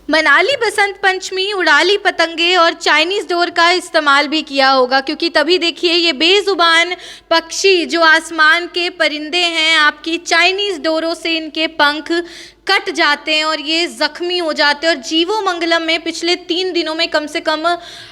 मनाली बसंत पंचमी, उड़ाली पतंगे और Chinese door का इस्तेमाल भी किया होगा, क्योंकि तभी देखिए ये बेजुबान पक्षी जो आसमान के परिंदे हैं, आपकी चाइनीज डोरों से इनके पंख कट जाते हैं और ये जख्मी हो जाते हैं। और जीवो मंगलम में पिछले 3 दिनों में कम से कम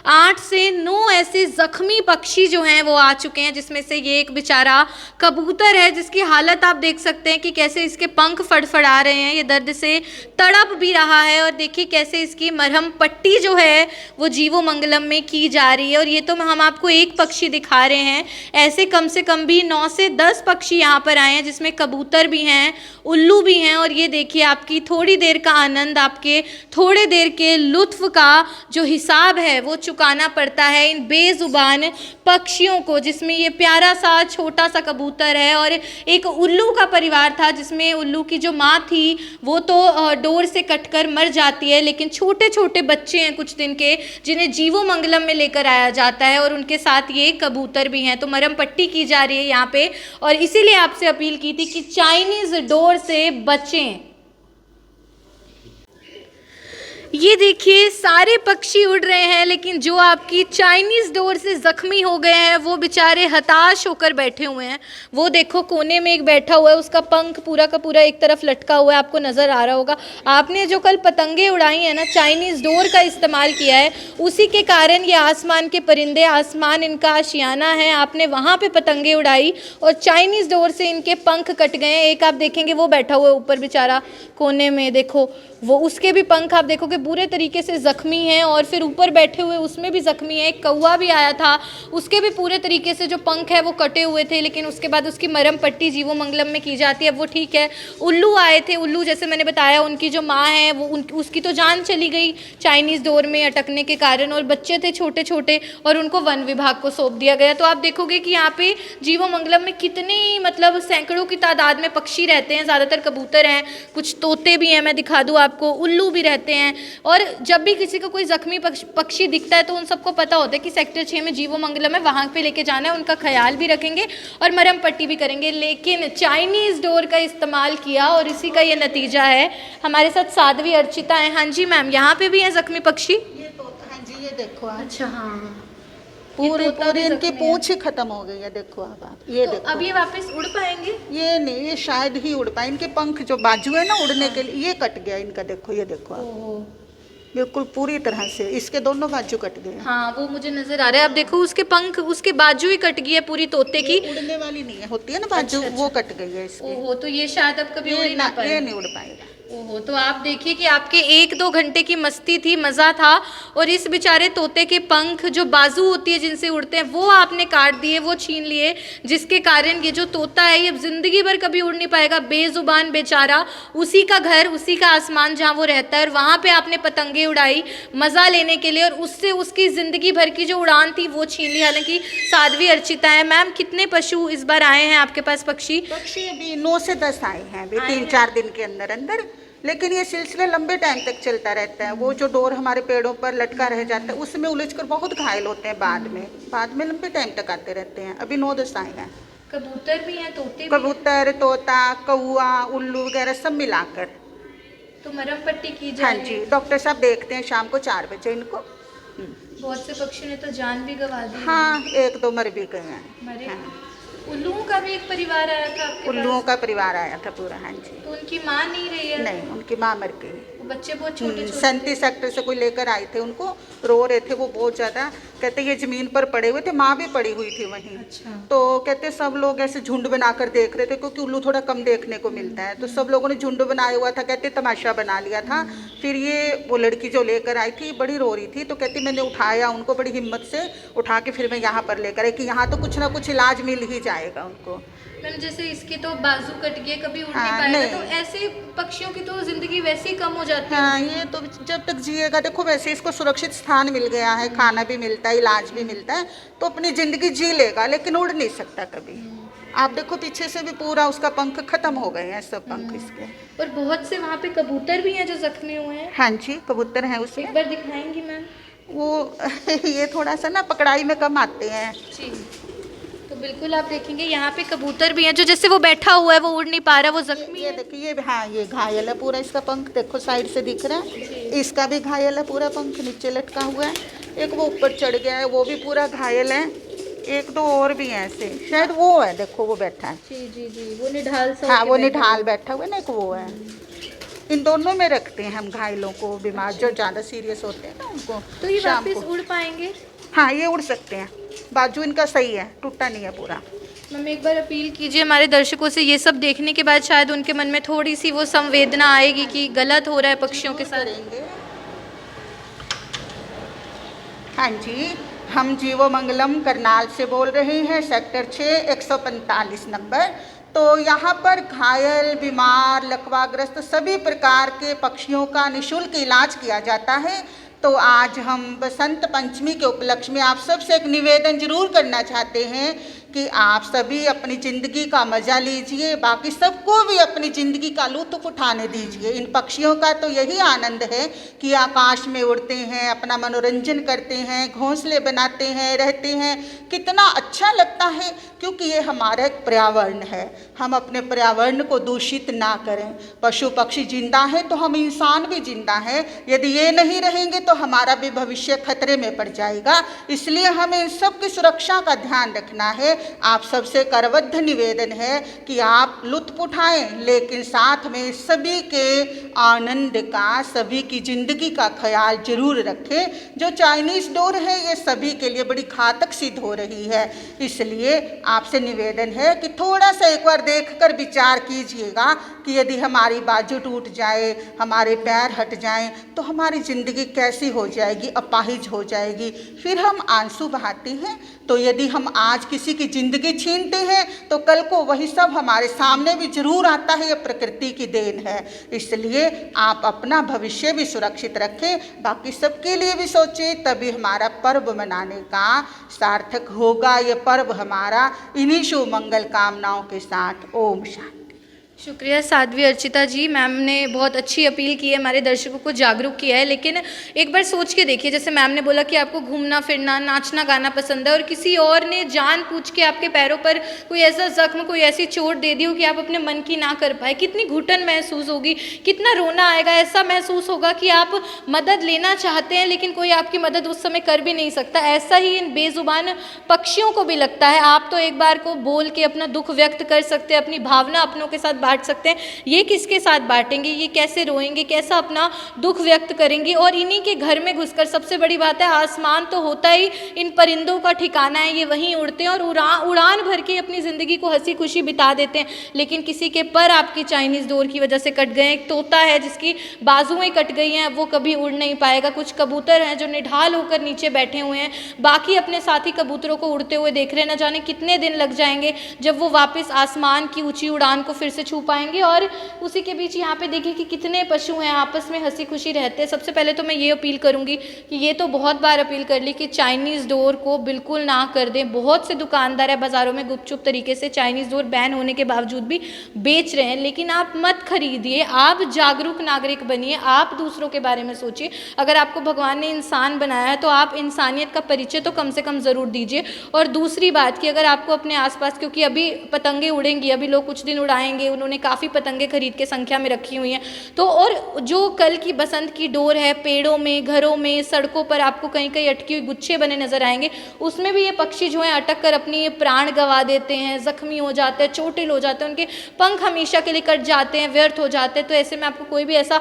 8 से 9 ऐसे जख्मी पक्षी जो हैं वो आ चुके हैं, जिसमें से ये एक बेचारा कबूतर है जिसकी हालत आप देख सकते हैं कि कैसे इसके पंख फड़फड़ा रहे हैं, ये दर्द से तड़प भी रहा है। और देखिए कैसे इसकी मरहम पट्टी जो है वो जीवो मंगलम में की जा रही है। और ये तो हम आपको एक पक्षी दिखा रहे हैं, ऐसे कम से कम भी 9 से 10 पक्षी यहाँ पर आए हैं, जिसमें कबूतर भी हैं, उल्लू भी हैं। और ये देखिए आपकी थोड़ी देर का आनंद, आपके थोड़े देर के लुत्फ का जो हिसाब है वो चुकाना पड़ता है इन बेजुबान पक्षियों को, जिसमें ये प्यारा सा छोटा सा कबूतर है और एक उल्लू का परिवार था, जिसमें उल्लू की जो माँ थी वो तो डोर से कटकर मर जाती है, लेकिन छोटे छोटे बच्चे हैं कुछ दिन के जिन्हें जीवो मंगलम में लेकर आया जाता है और उनके साथ ये कबूतर भी हैं। तो मरहम पट्टी की जा रही है यहाँ पे, और इसीलिए आपसे अपील की थी कि चाइनीज डोर से बचें। ये देखिए सारे पक्षी उड़ रहे हैं, लेकिन जो आपकी चाइनीज डोर से जख्मी हो गए हैं वो बेचारे हताश होकर बैठे हुए हैं। वो देखो कोने में एक बैठा हुआ है, उसका पंख पूरा का पूरा एक तरफ लटका हुआ है, आपको नज़र आ रहा होगा। आपने जो कल पतंगे उड़ाई हैं ना, चाइनीज डोर का इस्तेमाल किया है, उसी के कारण ये आसमान के परिंदे, आसमान इनका आशियाना है, आपने वहाँ पर पतंगे उड़ाई और चाइनीज डोर से इनके पंख कट गए हैं। एक आप देखेंगे वो बैठा हुआ है ऊपर बेचारा कोने में, देखो वो, उसके भी पंख आप देखोगे पूरे तरीके से ज़ख्मी हैं, और फिर ऊपर बैठे हुए उसमें भी ज़ख्मी है। एक कौवा भी आया था, उसके भी पूरे तरीके से जो पंख है वो कटे हुए थे, लेकिन उसके बाद उसकी मरहम पट्टी जीवो मंगलम में की जाती है, वो ठीक है। उल्लू आए थे, उल्लू जैसे मैंने बताया उनकी जो माँ है वो उसकी तो जान चली गई चाइनीज़ डोर में अटकने के कारण, और बच्चे थे छोटे छोटे और उनको वन विभाग को सौंप दिया गया। तो आप देखोगे कि यहाँ पे जीवो मंगलम में कितने मतलब सैकड़ों की तादाद में पक्षी रहते हैं, ज़्यादातर कबूतर हैं, कुछ तोते भी हैं, मैं दिखा दूँ आपको, उल्लू भी रहते हैं। और जब भी किसी को कोई जख्मी पक्षी दिखता है तो उन सबको पता होता है कि सेक्टर 6 में जीवो मंगलम है, वहाँ पे लेके जाना है, उनका ख्याल भी रखेंगे और मरहम पट्टी भी करेंगे। लेकिन चाइनीज़ डोर का इस्तेमाल किया और इसी का ये नतीजा है। हमारे साथ साध्वी अर्चिता है। हाँ जी मैम, यहाँ पे भी हैं जख्मी पक्षी? ये तो हाँ जी, ये देखो। अच्छा हाँ, पूरी इनकी पूंछ ही खत्म हो गई है, देखो आप ये तो देखो। अब ये वापस उड़ पाएंगे? ये नहीं, ये शायद ही उड़ पाए, इनके पंख जो बाजू है ना उड़ने के लिए, ये कट गया इनका, देखो ये देखो आप, बिल्कुल पूरी तरह से इसके दोनों बाजू कट गए। हाँ वो मुझे नजर आ रहा है, आप देखो उसके पंख, उसके बाजू ही कट गई है पूरी तोते की। उड़ने वाली नहीं है, होती है ना बाजू, अच्छा, वो कट गई है इसकी। ओहो, तो ये शायद अब कभी उड़ ही ना पाए। ये नहीं उड़ पाएगा। ओहो, तो आप देखिए कि आपके 1-2 घंटे की मस्ती थी, मज़ा था, और इस बेचारे तोते के पंख जो बाजू होती है जिनसे उड़ते हैं वो आपने काट दिए, वो छीन लिए, जिसके कारण ये जो तोता है ये अब ज़िंदगी भर कभी उड़ नहीं पाएगा, बेजुबान बेचारा। उसी का घर, उसी का आसमान जहाँ वो रहता है, और वहाँ पे आपने पतंगे उड़ाई मज़ा लेने के लिए, और उससे उसकी ज़िंदगी भर की जो उड़ान थी वो छीन ली। हालांकि साध्वी अर्चिता है। मैम कितने पशु इस बार आए हैं आपके पास पक्षी? पक्षी अभी 9 से 10 आए हैं अभी 3-4 दिन के अंदर अंदर, लेकिन ये सिलसिला लंबे टाइम तक चलता रहता है। वो जो डोर हमारे पेड़ों पर लटका रह जाता है उसमें उलझकर बहुत घायल होते हैं, बाद में लंबे टाइम तक आते रहते हैं। अभी 9-10 आए हैं। कबूतर भी हैं, तोते भी? कबूतर, तोता, कौआ, उल्लू वगैरह सब मिलाकर। तो मरहम पट्टी की जाए? हाँ जी, डॉक्टर साहब देखते हैं शाम को 4 बजे इनको। बहुत से पक्षी ने तो जान भी गंवा दी। हाँ, 1-2 मर भी गए हैं। मरे? हाँ। उल्लुओं का भी एक परिवार आया था आपके उल्लुओं पास? का परिवार आया था पूरा। हाँ जी। तो उनकी माँ नहीं रही है? नहीं, उनकी माँ मर गई। वो बच्चे बहुत छोटे छोटे 37 सेक्टर से कोई लेकर आए थे उनको, रो रहे थे वो बहुत ज़्यादा, कहते ये ज़मीन पर पड़े हुए थे, माँ भी पड़ी हुई थी वहीं। अच्छा। तो कहते सब लोग ऐसे झुंड बनाकर देख रहे थे, क्योंकि उल्लू थोड़ा कम देखने को मिलता है, तो सब लोगों ने झुंड बनाया हुआ था, कहते तमाशा बना लिया था। फिर ये वो लड़की जो लेकर आई थी बड़ी रो रही थी, तो कहती मैंने उठाया उनको बड़ी हिम्मत से, उठा के फिर मैं यहाँ पर लेकर आई कि यहाँ तो कुछ ना कुछ इलाज मिल ही जाएगा उनको। मैम जैसे इसके तो बाजू कट गए, कभी उड़ नहीं हाँ, पाएगा, नहीं। तो ऐसे पक्षियों की तो जिंदगी वैसे ही कम हो जाती है। हाँ, ये तो जब तक जिएगा, देखो वैसे इसको सुरक्षित स्थान मिल गया है, खाना भी मिलता है, इलाज भी मिलता है, तो अपनी ज़िंदगी जी लेगा, लेकिन उड़ नहीं सकता कभी। आप देखो पीछे से भी पूरा उसका पंख खत्म हो गए हैं, सब पंख इसके। और बहुत से वहाँ पे कबूतर भी हैं जो जख्मी हुए हैं। हाँ जी, कबूतर हैं उसमें। एक बार दिखाएंगी मैम? वो ये थोड़ा सा ना पकड़ाई में कम आते हैं। जी, तो बिल्कुल आप देखेंगे यहाँ पे कबूतर भी हैं जो जैसे वो बैठा हुआ है, वो उड़ नहीं पा रहा, वो जख्मी ये है। देखिए, ये हाँ ये घायल है पूरा, इसका पंख देखो साइड से दिख रहा है, इसका भी घायल है पूरा, पंख नीचे लटका हुआ है। एक वो ऊपर चढ़ गया है, वो भी पूरा घायल है। एक दो और भी हैं ऐसे, शायद वो है, देखो वो बैठा है। जी जी जी, वो निढाल सा हाँ होके वो बैठा निढाल बैठा हुआ है ना, एक वो है। इन दोनों में रखते हैं हम घायलों को, बीमार जो ज़्यादा सीरियस होते हैं ना उनको। तो ये शाम वापस को उड़ पाएंगे? हाँ ये उड़ सकते हैं, बाजू इनका सही है, टूटा नहीं है पूरा। मैम एक बार अपील कीजिए हमारे दर्शकों से, ये सब देखने के बाद शायद उनके मन में थोड़ी सी वो संवेदना आएगी कि गलत हो रहा है पक्षियों के साथ। करेंगे। हाँ जी, हम जीवो मंगलम करनाल से बोल रहे हैं, सेक्टर 6 145 नंबर। तो यहाँ पर घायल, बीमार, लकवाग्रस्त सभी प्रकार के पक्षियों का निःशुल्क इलाज किया जाता है। तो आज हम बसंत पंचमी के उपलक्ष्य में आप सबसे एक निवेदन जरूर करना चाहते हैं कि आप सभी अपनी ज़िंदगी का मज़ा लीजिए, बाकी सबको भी अपनी ज़िंदगी का लुत्फ़ उठाने दीजिए। इन पक्षियों का तो यही आनंद है कि आकाश में उड़ते हैं, अपना मनोरंजन करते हैं, घोंसले बनाते हैं, रहते हैं, कितना अच्छा लगता है, क्योंकि ये हमारा एक पर्यावरण है। हम अपने पर्यावरण को दूषित ना करें। पशु पक्षी जिंदा है तो हम इंसान भी जिंदा हैं। यदि ये नहीं रहेंगे तो हमारा भी भविष्य खतरे में पड़ जाएगा। इसलिए हमें इन सब की सुरक्षा का ध्यान रखना है। आप सबसे करबद्ध निवेदन है कि आप लुत्फ उठाएं, लेकिन साथ में सभी के आनंद का, सभी की ज़िंदगी का ख्याल जरूर रखें। जो चाइनीज़ डोर है ये सभी के लिए बड़ी घातक सिद्ध हो रही है। इसलिए आपसे निवेदन है कि थोड़ा सा एक बार देखकर विचार कीजिएगा कि यदि हमारी बाजू टूट जाए, हमारे पैर हट जाएं, तो हमारी ज़िंदगी कैसी हो जाएगी, अपाहिज हो जाएगी। फिर हम आंसू बहाते हैं। तो यदि हम आज किसी की ज़िंदगी छीनते हैं तो कल को वही सब हमारे सामने भी जरूर आता है। ये प्रकृति की देन है। इसलिए आप अपना भविष्य भी सुरक्षित रखें, बाकी सबके लिए भी सोचें, तभी हमारा पर्व मनाने का सार्थक होगा। ये पर्व हमारा इन्हीं शुभ मंगल कामनाओं के साथ। ओम शांति। शुक्रिया साध्वी अर्चिता जी, मैम ने बहुत अच्छी अपील की है, हमारे दर्शकों को जागरूक किया है। लेकिन एक बार सोच के देखिए, जैसे मैम ने बोला कि आपको घूमना फिरना, नाचना गाना पसंद है और किसी और ने जानबूझ के आपके पैरों पर कोई ऐसा जख्म, कोई ऐसी चोट दे दी हो कि आप अपने मन की ना कर पाए, कितनी घुटन महसूस होगी, कितना रोना आएगा। ऐसा महसूस होगा कि आप मदद लेना चाहते हैं लेकिन कोई आपकी मदद उस समय कर भी नहीं सकता। ऐसा ही इन बेजुबान पक्षियों को भी लगता है। आप तो एक बार को बोल के अपना दुख व्यक्त कर सकते हैं, अपनी भावना अपनों के साथ बांट सकते हैं, ये किसके साथ बांटेंगे, ये कैसे रोएंगे, कैसा अपना दुख व्यक्त करेंगे। और इन्हीं के घर में घुसकर, सबसे बड़ी बात है, आसमान तो होता ही इन परिंदों का ठिकाना है, ये वहीं उड़ते हैं और उड़ान भर के अपनी ज़िंदगी को हंसी खुशी बिता देते हैं। लेकिन किसी के पर आपकी चाइनीज़ डोर की वजह से कट गए। एक तोता है जिसकी बाजुएं कट गई हैं, वो कभी उड़ नहीं पाएगा। कुछ कबूतर हैं जो निढाल होकर नीचे बैठे हुए हैं, बाकी अपने साथी कबूतरों को उड़ते हुए देख रहे हैं। न जाने कितने दिन लग जाएंगे जब वो वापस आसमान की ऊंची उड़ान को फिर से छू पाएंगे। और उसी के बीच यहाँ पे देखिए कि कितने पशु हैं, आपस में हंसी खुशी रहते हैं। सबसे पहले तो मैं ये अपील करूँगी कि ये तो बहुत बार अपील कर ली कि चाइनीज़ डोर को बिल्कुल ना कर दें। बहुत से दुकानदार है बाज़ारों में गुपचुप तरीके से चाइनीज़ डोर बैन होने के बावजूद भी बेच रहे हैं, लेकिन आप मत खरीदिए। आप जागरूक नागरिक बनिए, आप दूसरों के बारे में सोचिए। अगर आपको भगवान ने इंसान बनाया है तो आप इंसानियत का परिचय तो कम से कम ज़रूर दीजिए। और दूसरी बात कि अगर आपको अपने आसपास, क्योंकि अभी पतंगे उड़ेंगी, अभी लोग कुछ दिन उड़ाएंगे, उन्होंने काफ़ी पतंगे खरीद के संख्या में रखी हुई हैं, तो और जो कल की बसंत की डोर है, पेड़ों में, घरों में, सड़कों पर आपको कहीं कहीं अटकी हुई गुच्छे बने नजर आएंगे, उसमें भी ये पक्षी जो हैं अटक कर अपनी प्राण गंवा देते हैं, जख्मी हो जाते हैं, चोटिल हो जाते हैं, उनके पंख हमेशा के लिए कट जाते हैं, व्यर्थ हो जाते हैं। तो ऐसे में आपको कोई भी ऐसा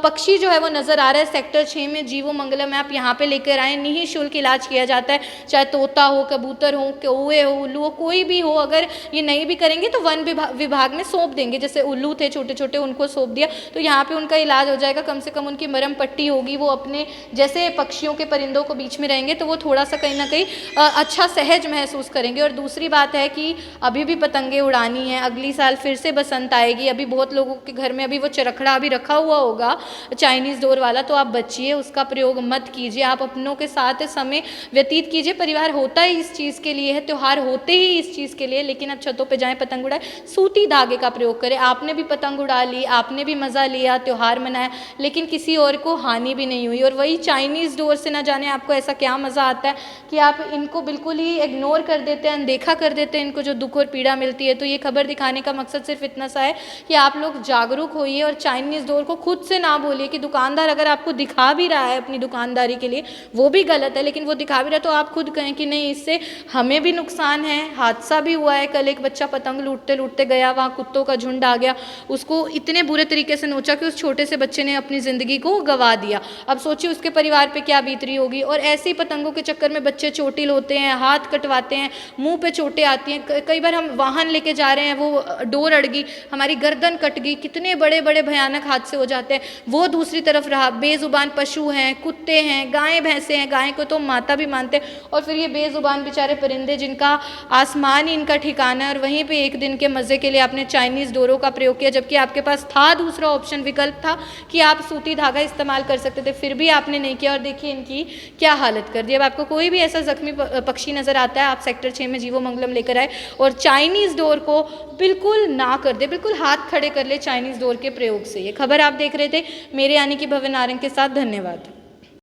पक्षी जो है वो नज़र आ रहा है सेक्टर 6 में, जीवो मंगलम, आप यहाँ पे लेकर आए, निःशुल्क इलाज किया जाता है। चाहे तोता हो, कबूतर हो, कौवे हो, उल्लू हो, कोई भी हो, अगर ये नहीं भी करेंगे तो वन विभाग में सौंप देंगे। जैसे उल्लू थे छोटे छोटे, उनको सौंप दिया तो यहाँ पे उनका इलाज हो जाएगा। कम से कम उनकी मरहम पट्टी होगी, वो अपने जैसे पक्षियों के, परिंदों को बीच में रहेंगे तो वो थोड़ा सा कहीं ना कहीं अच्छा सहज महसूस करेंगे। और दूसरी बात है कि अभी भी पतंगे उड़ानी है, अगली साल फिर से बसंत आएगी। अभी बहुत लोगों के घर में अभी वो चरखड़ा अभी रखा हुआ होगा चाइनीज़ डोर वाला, तो आप बचिए, उसका प्रयोग मत कीजिए। आप अपनों के साथ समय व्यतीत कीजिए। परिवार होता ही इस चीज़ के लिए है, त्यौहार होते ही इस चीज़ के लिए। लेकिन अब छतों पर जाएँ, पतंग उड़ाएं, सूती धागे का प्रयोग प्रयोग करें। आपने भी पतंग उड़ा ली, आपने भी मज़ा लिया, त्यौहार मनाया, लेकिन किसी और को हानि भी नहीं हुई। और वही चाइनीज़ डोर से ना जाने आपको ऐसा क्या मज़ा आता है कि आप इनको बिल्कुल ही इग्नोर कर देते हैं, अनदेखा कर देते हैं इनको जो दुख और पीड़ा मिलती है। तो ये खबर दिखाने का मकसद सिर्फ इतना सा है कि आप लोग जागरूक होइए और चाइनीज़ डोर को खुद से ना बोलिए कि दुकानदार अगर आपको दिखा भी रहा है अपनी दुकानदारी के लिए, वो भी गलत है, लेकिन वो दिखा भी रहा है तो आप खुद कहें कि नहीं, इससे हमें भी नुकसान है। हादसा भी हुआ है, कल एक बच्चा पतंग लूटते लूटते गया, वहाँ कुत्तों का झुंड आ गया, उसको इतने बुरे तरीके से नोचा कि उस छोटे से बच्चे ने अपनी ज़िंदगी को गंवा दिया। अब सोचिए उसके परिवार पे क्या बीत रही होगी। और ऐसे ही पतंगों के चक्कर में बच्चे चोटिल होते हैं, हाथ कटवाते हैं, मुंह पे चोटें आती हैं। कई बार हम वाहन लेके जा रहे हैं, वो डोर अड़ गई, हमारी गर्दन कट गई, कितने बड़े बड़े भयानक हादसे हो जाते हैं। वो दूसरी तरफ रहा, बेजुबान पशु हैं, कुत्ते हैं, गायें भैंसे हैं, गाय को तो माता भी मानते हैं, और फिर ये बेजुबान बेचारे परिंदे जिनका आसमान ही इनका ठिकाना है, और वहीं पे एक दिन के मज़े के लिए आपने चाइनीज़ डोरों का प्रयोग किया, जबकि आपके पास था दूसरा ऑप्शन, विकल्प था कि आप सूती धागा इस्तेमाल कर सकते थे, फिर भी आपने नहीं किया। और देखिए इनकी क्या हालत कर दी। अब आपको कोई भी ऐसा जख्मी पक्षी नज़र आता है, आप सेक्टर 6 में जीवो मंगलम लेकर आए और चाइनीज़ डोर को बिल्कुल ना कर दे, बिल्कुल हाथ खड़े कर ले चाइनीज़ डोर के प्रयोग से। ये खबर आप देख रहे थे मेरे यानी कि भवन नारंग के साथ। धन्यवाद।